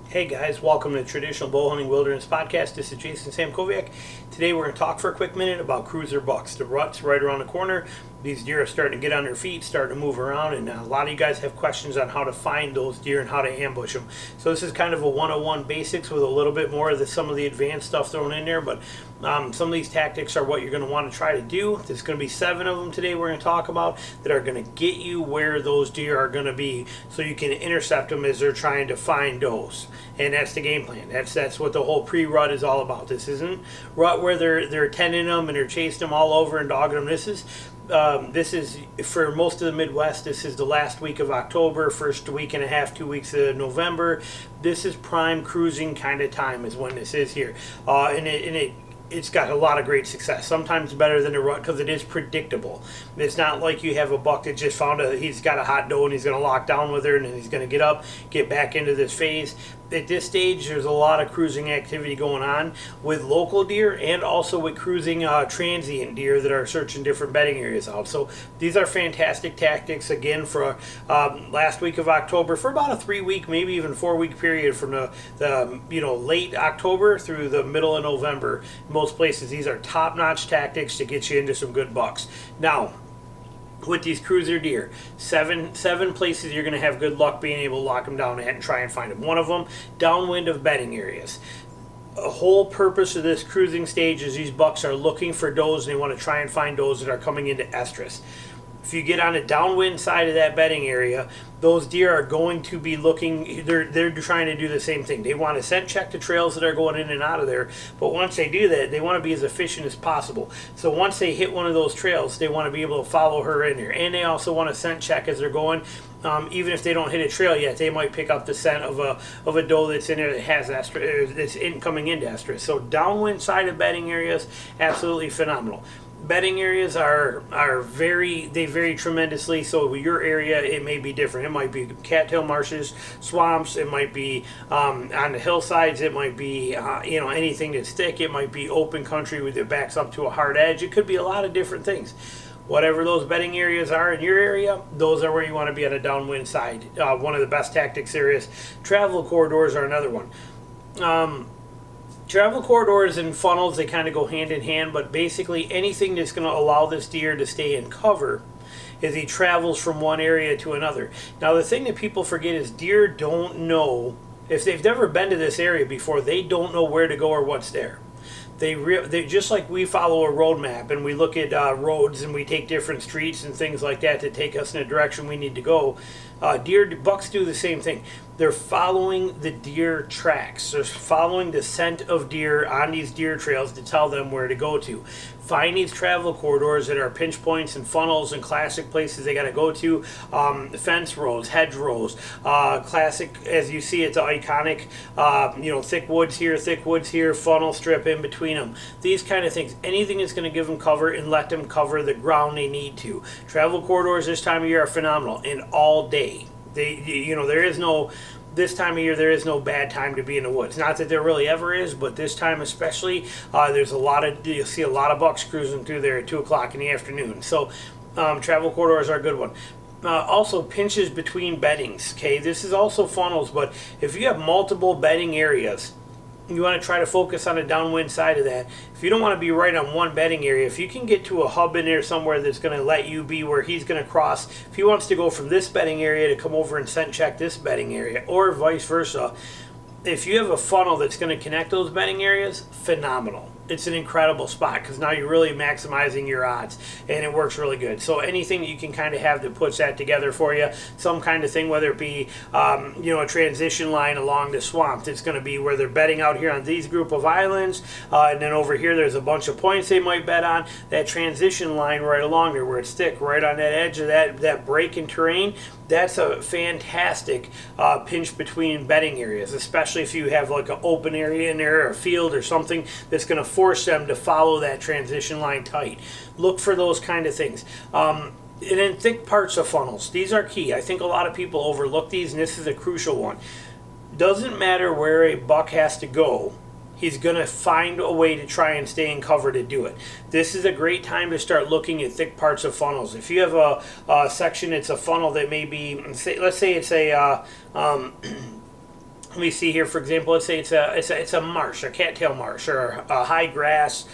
Hey guys, welcome to Traditional Bow Hunting Wilderness Podcast. This is Jason Samkoviak. Today we're going to talk for a quick minute about cruiser bucks. The rut's right around the corner. These deer are starting to get on their feet, starting to move around, and a lot of you guys have questions on how to find those deer and how to ambush them. So this is kind of a 101 basics with a little bit more of some of the advanced stuff thrown in there, but some of these tactics are what you're going to want to try to do. There's going to be 7 of them today we're going to talk about that are going to get you where those deer are going to be so you can intercept them as they're trying to find does. And that's the game plan. That's what the whole pre-rut is all about. This isn't rut where they're tending them and they're chasing them all over and dogging them. This is for most of the Midwest. This is the last week of October, first week and a half, 2 weeks of November. This is prime cruising kind of time is when this is here, it's got a lot of great success. Sometimes better than a rut because it is predictable. It's not like you have a buck that just he's got a hot doe and he's going to lock down with her and then he's going to get up, get back into this phase. At this stage, there's a lot of cruising activity going on with local deer and also with cruising transient deer that are searching different bedding areas out. So these are fantastic tactics, again, for last week of October, for about a 3-week, maybe even 4-week period from the late October through the middle of November. In most places, these are top-notch tactics to get you into some good bucks. Now, with these cruiser deer, seven places you're going to have good luck being able to lock them down at and try and find them. One of them, downwind of bedding areas. A whole purpose of this cruising stage is these bucks are looking for does and they want to try and find does that are coming into estrus. If you get on the downwind side of that bedding area, those deer are going to be looking, they're trying to do the same thing. They want to scent check the trails that are going in and out of there, but once they do that, they want to be as efficient as possible. So once they hit one of those trails, they want to be able to follow her in there. And they also want to scent check as they're going. Even if they don't hit a trail yet, they might pick up the scent of a doe that's in there that has estrus, that's coming into estrus. So downwind side of bedding areas, absolutely phenomenal. Bedding areas they vary tremendously. So with your area, it may be different. It might be cattail marshes, swamps. It might be on the hillsides. It might be anything that's thick. It might be open country with it backs up to a hard edge. It could be a lot of different things. Whatever those bedding areas are in your area, those are where you want to be on a downwind side. One of the best tactics there is. Travel corridors are another one. Travel corridors and funnels, they kind of go hand in hand, but basically anything that's going to allow this deer to stay in cover as he travels from one area to another. Now, the thing that people forget is deer don't know, if they've never been to this area before, they don't know where to go or what's there. They just like we follow a road map and we look at roads and we take different streets and things like that to take us in a direction we need to go. Bucks do the same thing. They're following the deer tracks. They're following the scent of deer on these deer trails to tell them where to go to. Find these travel corridors that are pinch points and funnels and classic places they got to go to. Fence rows, hedge rows, classic, as you see, it's iconic, thick woods here, funnel strip in between them. These kind of things. Anything that's going to give them cover and let them cover the ground they need to. Travel corridors this time of year are phenomenal and all day. This time of year, there is no bad time to be in the woods. Not that there really ever is, but this time especially, you'll see a lot of bucks cruising through there at 2 o'clock in the afternoon. So travel corridors are a good one. Also, pinches between beddings. Okay, this is also funnels, but if you have multiple bedding areas, you want to try to focus on the downwind side of that. If you don't want to be right on one bedding area, if you can get to a hub in there somewhere that's going to let you be where he's going to cross, if he wants to go from this bedding area to come over and scent check this bedding area, or vice versa, if you have a funnel that's going to connect those bedding areas, phenomenal. It's an incredible spot because now you're really maximizing your odds and it works really good. So anything that you can kind of have that puts that together for you, some kind of thing, whether it be a transition line along the swamp that's going to be where they're bedding out here on these group of islands, and then over here there's a bunch of points they might bed on. That transition line right along there where it's thick, right on that edge of that break in terrain, that's a fantastic pinch between bedding areas, especially if you have like an open area in there or a field or something that's going to force them to follow that transition line tight. Look for those kind of things. And then thick parts of funnels. These are key. I think a lot of people overlook these, and this is a crucial one. Doesn't matter where a buck has to go. He's going to find a way to try and stay in cover to do it. This is a great time to start looking at thick parts of funnels. If you have a section, it's a funnel that may be, let's say it's a we see here, for example, let's say it's a marsh, a cattail marsh, or a high grass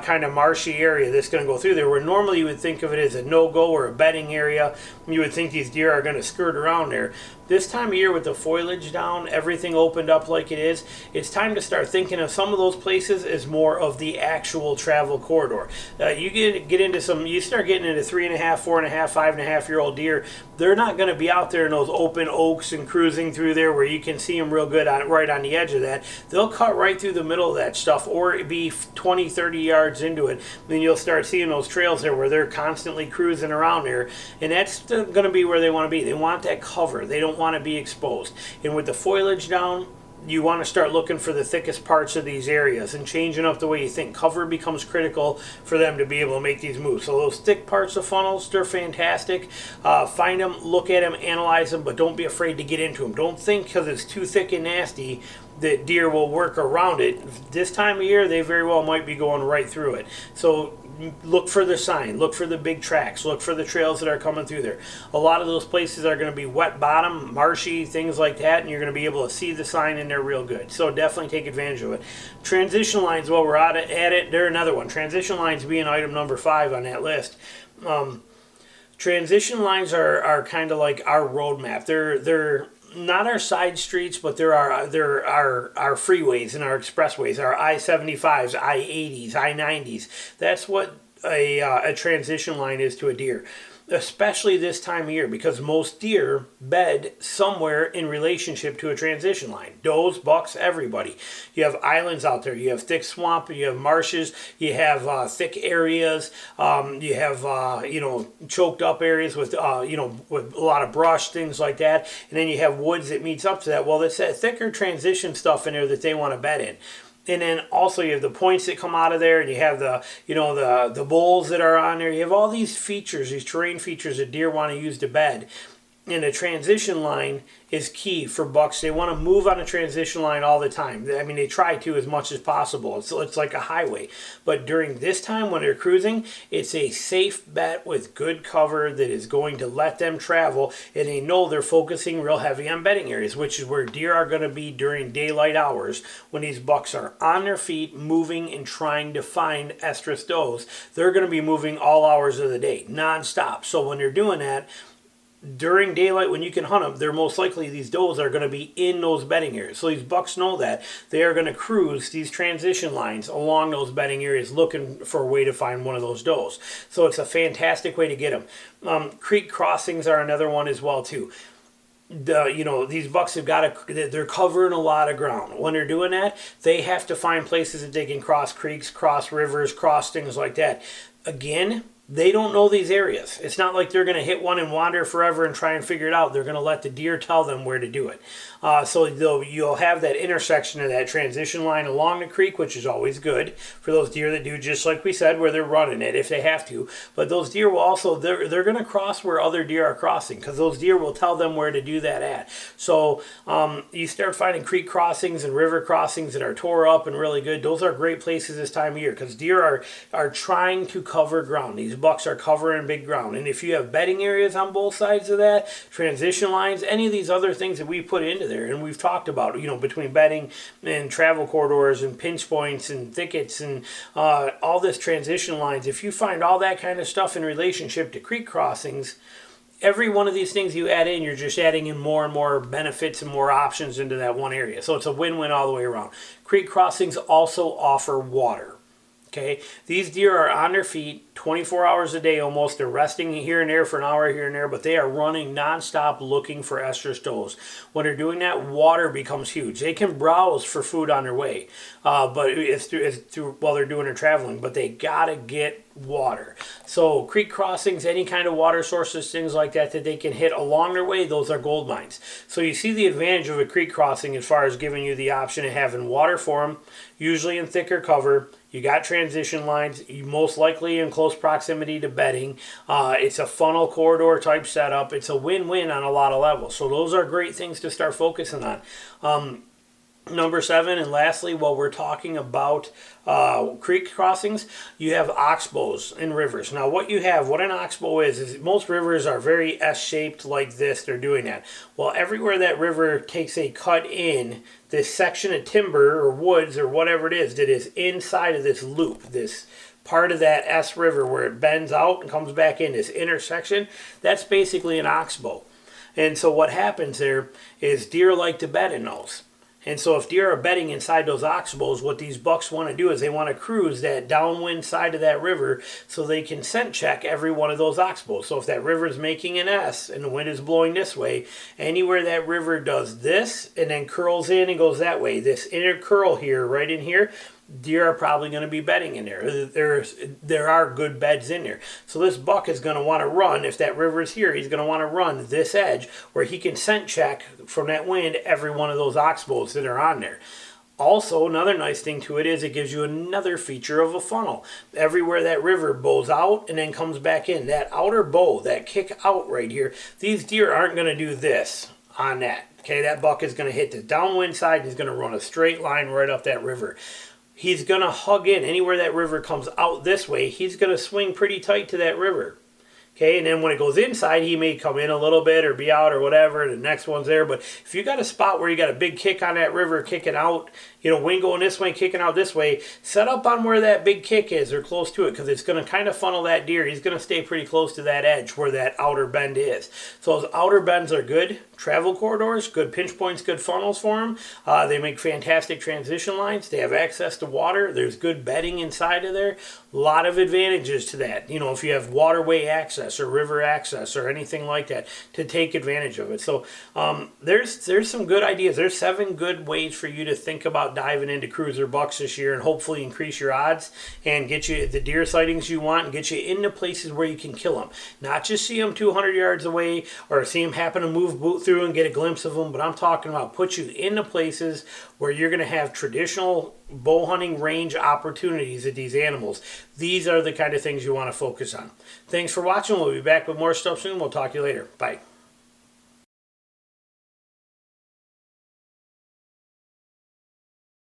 kind of marshy area that's going to go through there, where normally you would think of it as a no-go or a bedding area. You would think these deer are going to skirt around there. This time of year with the foliage down, everything opened up like it is, it's time to start thinking of some of those places as more of the actual travel corridor. You start getting into 3.5, 4.5, 5.5-year-old deer. They're not going to be out there in those open oaks and cruising through there where you can see them real good right on the edge of that. They'll cut right through the middle of that stuff, or be 20, 30 yards into it. Then you'll start seeing those trails there where they're constantly cruising around there, and that's going to be where they want to be. They want that cover. They don't want to be exposed. And with the foliage down, you want to start looking for the thickest parts of these areas and changing up the way you think. Cover becomes critical for them to be able to make these moves. So those thick parts of funnels, they're fantastic. Find them, look at them, analyze them, but don't be afraid to get into them. Don't think because it's too thick and nasty that deer will work around it. This time of year, they very well might be going right through it. So look for the sign, look for the big tracks, look for the trails that are coming through there. A lot of those places are going to be wet bottom, marshy, things like that, and you're going to be able to see the sign in there real good. So definitely take advantage of it. Transition lines, while we're at it, they're another one. Transition lines being item number 5 on that list. Transition lines are kind of like our roadmap. They're not our side streets, but they're our freeways and our expressways, our I-75s, I-80s, I-90s. That's what a transition line is to a deer, especially this time of year, because most deer bed somewhere in relationship to a transition line. Does, bucks, everybody. You have islands out there. You have thick swamp. You have marshes. You have thick areas. You have choked up areas with with a lot of brush, things like that. And then you have woods that meets up to that. Well, it's that thicker transition stuff in there that they want to bed in. And then also you have the points that come out of there, and you have the bowls that are on there. You have all these features, these terrain features that deer want to use to bed. And a transition line is key for bucks. They want to move on a transition line all the time. I mean, they try to as much as possible. It's like a highway. But during this time when they're cruising, it's a safe bet with good cover that is going to let them travel. And they know they're focusing real heavy on bedding areas, which is where deer are going to be during daylight hours when these bucks are on their feet, moving and trying to find estrus does. They're going to be moving all hours of the day, nonstop. So when they're doing that, during daylight when you can hunt them, they're most likely, these does are going to be in those bedding areas. So these bucks know that. They are going to cruise these transition lines along those bedding areas looking for a way to find one of those does. So it's a fantastic way to get them. Creek crossings are another one as well too. These bucks they're covering a lot of ground. When they're doing that, they have to find places that they can cross creeks, cross rivers, cross things like that. Again, they don't know these areas. It's not like they're going to hit one and wander forever and try and figure it out. They're going to let the deer tell them where to do it. So you'll have that intersection of that transition line along the creek, which is always good for those deer that do just like we said, where they're running it if they have to. But those deer will also, they're going to cross where other deer are crossing, because those deer will tell them where to do that at. So you start finding creek crossings and river crossings that are tore up and really good. Those are great places this time of year, because deer are trying to cover ground. These bucks are covering big ground. And if you have bedding areas on both sides of that, transition lines, any of these other things that we put into there, and we've talked about, between bedding and travel corridors and pinch points and thickets and all this transition lines, if you find all that kind of stuff in relationship to creek crossings, every one of these things you add in, you're just adding in more and more benefits and more options into that one area. So it's a win-win all the way around. Creek crossings also offer water. Okay, these deer are on their feet 24 hours a day almost. They're resting here and there for an hour here and there, but they are running nonstop looking for estrus does. When they're doing that, water becomes huge. They can browse for food on their way, but it's through while they're doing their traveling, but they gotta get water. So creek crossings, any kind of water sources, things like that they can hit along their way, those are gold mines. So you see the advantage of a creek crossing as far as giving you the option of having water for them, usually in thicker cover. You got transition lines, you most likely in close proximity to bedding. It's a funnel corridor type setup. It's a win-win on a lot of levels. So those are great things to start focusing on. Number 7, and lastly, while we're talking about creek crossings, you have oxbows in rivers. Now, what an oxbow is most rivers are very S-shaped like this. They're doing that. Well, everywhere that river takes a cut in, this section of timber or woods or whatever it is that is inside of this loop, this part of that S river where it bends out and comes back in, this intersection, that's basically an oxbow. And so what happens there is deer like to bed in those. And so if deer are bedding inside those oxbows, what these bucks want to do is they want to cruise that downwind side of that river so they can scent check every one of those oxbows. So if that river is making an S and the wind is blowing this way, anywhere that river does this and then curls in and goes that way, this inner curl here, right in here, deer are probably going to be bedding in there. There are good beds in there. So this buck is going to want to run. If that river is here, he's going to want to run this edge where he can scent check from that wind every one of those oxbows that are on there. Also, another nice thing to it is it gives you another feature of a funnel. Everywhere that river bows out and then comes back in, that outer bow, that kick out right here, these deer aren't going to do this on that. Okay, that buck is going to hit the downwind side and he's going to run a straight line right up that river. He's going to hug in. Anywhere that river comes out this way, he's going to swing pretty tight to that river. Okay, and then when it goes inside, he may come in a little bit or be out or whatever, and the next one's there. But if you got a spot where you got a big kick on that river kicking out, wind going this way, kicking out this way, set up on where that big kick is or close to it because it's going to kind of funnel that deer. He's going to stay pretty close to that edge where that outer bend is. So those outer bends are good travel corridors, good pinch points, good funnels for them. They make fantastic transition lines. They have access to water. There's good bedding inside of there. A lot of advantages to that. If you have waterway access or river access or anything like that to take advantage of it. So there's some good ideas. There's 7 good ways for you to think about diving into cruiser bucks this year and hopefully increase your odds and get you the deer sightings you want and get you into places where you can kill them. Not just see them 200 yards away or see them happen to move through and get a glimpse of them, but I'm talking about put you into places where you're going to have traditional bow hunting range opportunities at these animals. These are the kind of things you want to focus on. Thanks for watching. We'll be back with more stuff soon. We'll talk to you later. Bye.